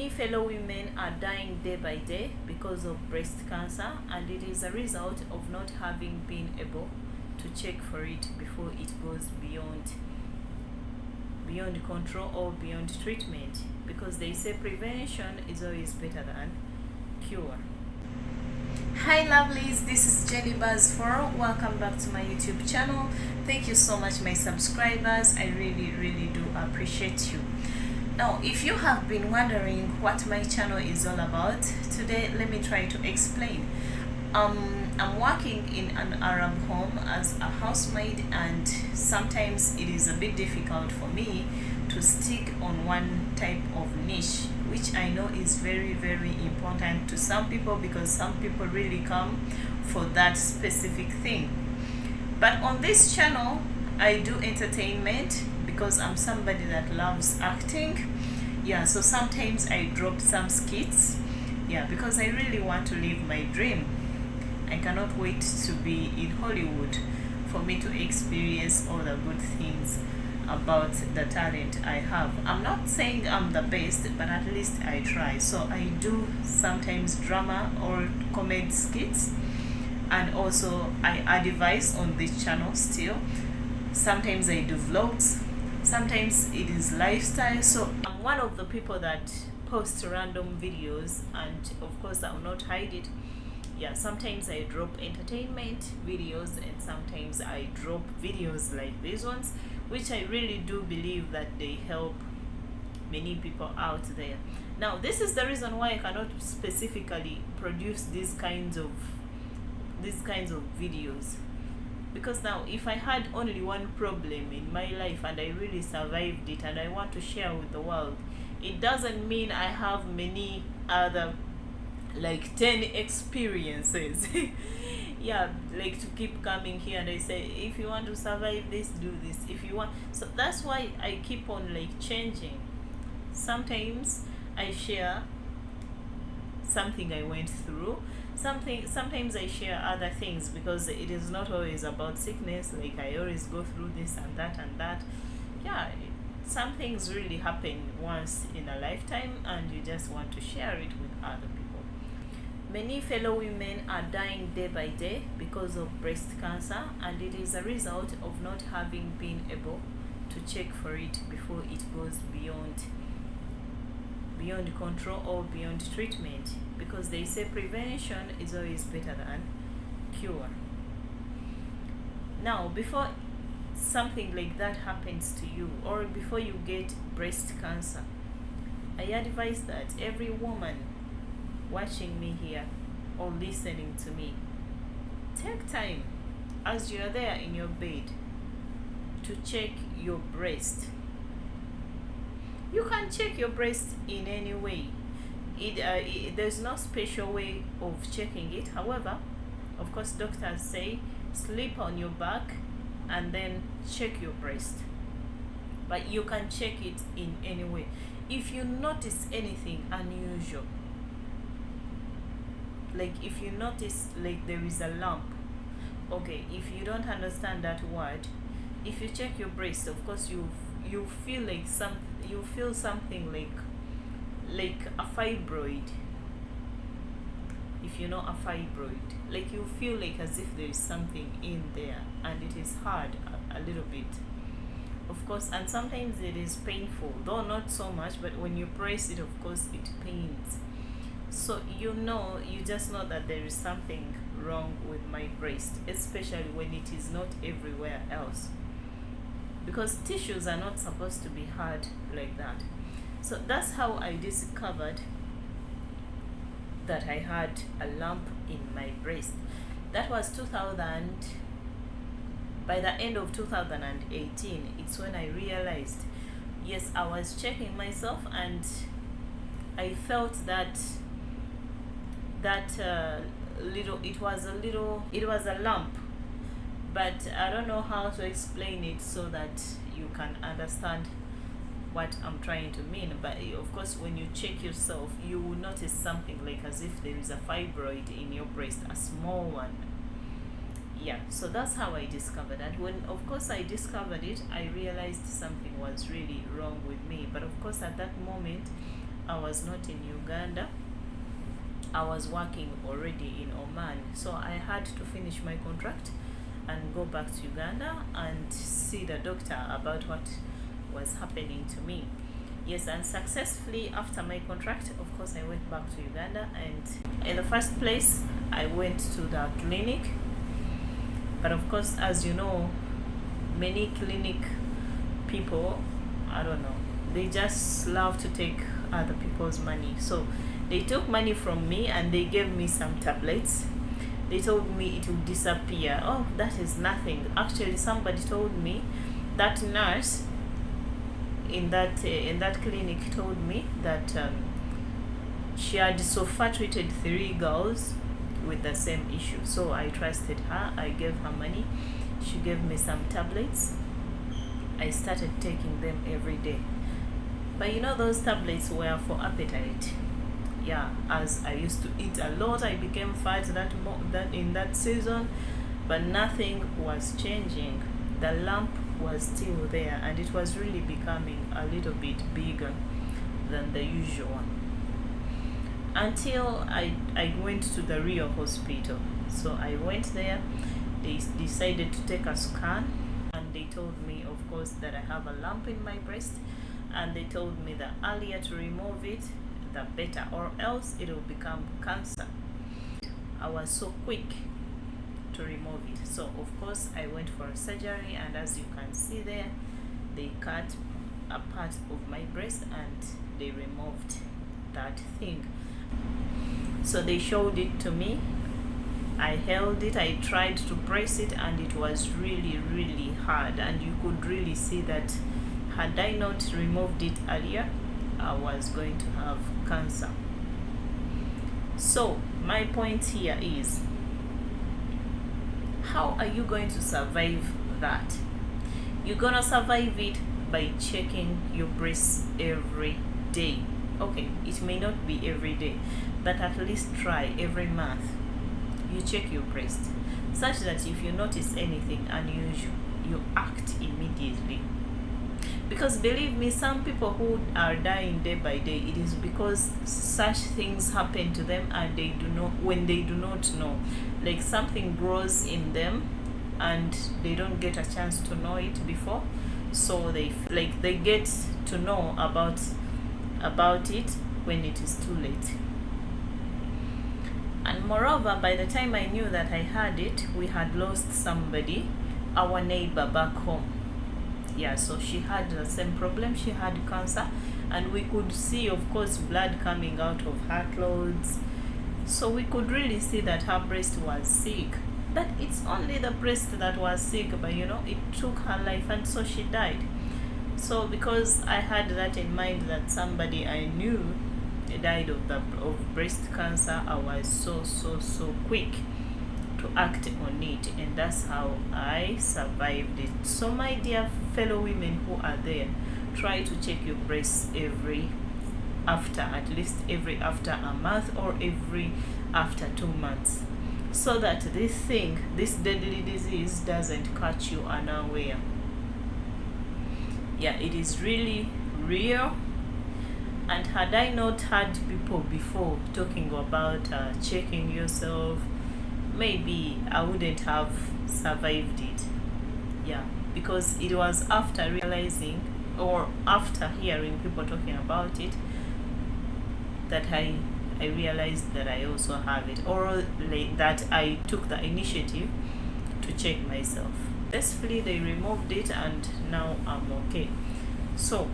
Many fellow women are dying day by day because of breast cancer, and it is a result of not having been able to check for it before it goes beyond control or beyond treatment, because they say prevention is always better than cure. Hi lovelies, this is Jenny Buzz 4. Welcome back to my YouTube channel. Thank you so much, my subscribers. I really do appreciate you. Now, if you have been wondering what my channel is all about, today let me try to explain. I'm working in an Arab home as a housemaid, and sometimes it is a bit difficult for me to stick on one type of niche, which I know is very important to some people, because some people really come for that specific thing. But on this channel I do entertainment because I'm somebody that loves acting. Yeah, so sometimes I drop some skits, yeah, because I really want to live my dream. I cannot wait to be in Hollywood for me to experience all the good things about the talent I have. I'm not saying I'm the best, but at least I try. So I do sometimes drama or comedy skits, and also I advise on this channel still. Sometimes I do vlogs, sometimes it is lifestyle. So I'm one of the people that post random videos, and of course I will not hide it. Yeah, sometimes I drop entertainment videos, and sometimes I drop videos like these ones, which I really do believe that they help many people out there. Now, this is the reason why I cannot specifically produce these kinds of videos, because now if I had only one problem in my life and I really survived it and I want to share with the world, it doesn't mean I have many other like 10 experiences yeah, like to keep coming here and I say, if you want to survive this, do this. If you want, so that's why I keep on like changing. Sometimes I share something I went through, sometimes I share other things, because it is not always about sickness. Like I always go through this and that. Yeah, some things really happen once in a lifetime, and you just want to share it with other people. Many fellow women are dying day by day because of breast cancer, and it is a result of not having been able to check for it before it goes beyond control or beyond treatment, because they say prevention is always better than cure. Now, before something like that happens to you, or before you get breast cancer, I advise that every woman watching me here or listening to me, take time as you are there in your bed to check your breast. You can check your breast in any way. There's no special way of checking it. However, of course, doctors say sleep on your back and then check your breast, but you can check it in any way. If you notice anything unusual, like if you notice like there is a lump, okay, if you don't understand that word, if you check your breast, of course you feel like something like a fibroid. If you know a fibroid, like you feel like as if there is something in there, and it is hard a little bit, of course, and sometimes it is painful, though not so much, but when you press it, of course it pains. So you just know that there is something wrong with my breast, especially when it is not everywhere else, because tissues are not supposed to be hard like that. So that's how I discovered that I had a lump in my breast. That was 2000. By the end of 2018, it's when I realized, yes, I was checking myself and I felt that it was a lump, but I don't know how to explain it so that you can understand what I'm trying to mean. But of course, when you check yourself, you will notice something like as if there is a fibroid in your breast, a small one. Yeah, so that's how I discovered that. When of course I discovered it, I realized something was really wrong with me. But of course at that moment I was not in Uganda. I was working already in Oman, so I had to finish my contract and go back to Uganda and see the doctor about what was happening to me. Yes, and successfully after my contract, of course, I went back to Uganda, and in the first place I went to the clinic. But of course, as you know, many clinic people, I don't know, they just love to take other people's money. So they took money from me and they gave me some tablets. They told me it will disappear. Oh, that is nothing. Actually, somebody told me, that nurse in that clinic told me that she had so far treated 3 girls with the same issue. So I trusted her. I gave her money. She gave me some tablets. I started taking them every day. But you know, those tablets were for appetite. Yeah, as I used to eat a lot, I became fat that in that season, but nothing was changing. The lump was still there, and it was really becoming a little bit bigger than the usual one. Until I went to the real hospital. So I went there. They decided to take a scan, and they told me, of course, that I have a lump in my breast, and they told me that earlier to remove it, the better, or else it will become cancer. I was so quick to remove it. So of course I went for a surgery, and as you can see there, they cut a part of my breast and they removed that thing. So they showed it to me. I held it, I tried to press it, and it was really, really hard, and you could really see that had I not removed it earlier, I was going to have cancer. So my point here is, how are you going to survive that? You're gonna survive it by checking your breasts every day. Okay, it may not be every day, but at least try every month. You check your breast, such that if you notice anything unusual, you act immediately. Because believe me, some people who are dying day by day, it is because such things happen to them, and they do not, when they do not know, like something grows in them and they don't get a chance to know it before, so they get to know about it when it is too late. And moreover, by the time I knew that I had it, we had lost somebody, our neighbor back home. Yeah, so she had the same problem. She had cancer, and we could see, of course, blood coming out of her clothes. So we could really see that her breast was sick. But it's only the breast that was sick, but you know, it took her life, and so she died. So because I had that in mind, that somebody I knew died of breast cancer, I was so quick to act on it, and that's how I survived it. So my dear fellow women who are there, try to check your breasts at least every after a month, or every after 2 months, so that this deadly disease doesn't catch you unaware. Yeah, it is really real. And had I not had people before talking about checking yourself, maybe I wouldn't have survived it. Yeah, because it was after realizing, or after hearing people talking about it, that I realized that I also have it, or that I took the initiative to check myself. Successfully they removed it, and now I'm okay. So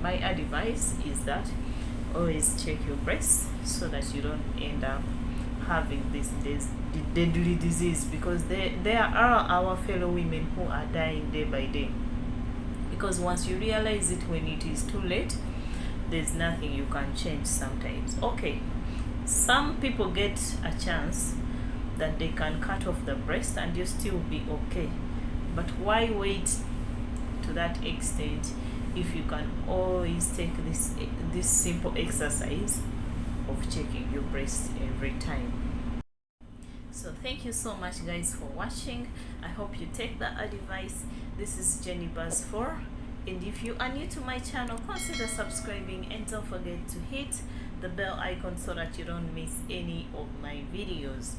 my advice is that always check your breasts, so that you don't end up having this deadly disease, because there are our fellow women who are dying day by day. Because once you realize it when it is too late, there's nothing you can change sometimes. Okay, some people get a chance that they can cut off the breast and you still be okay, but why wait to that extent if you can always take this simple exercise of checking your breast every time? So thank you so much, guys, for watching. I hope you take the advice. This is Jenny Buzz 4. And if you are new to my channel, consider subscribing and don't forget to hit the bell icon so that you don't miss any of my videos.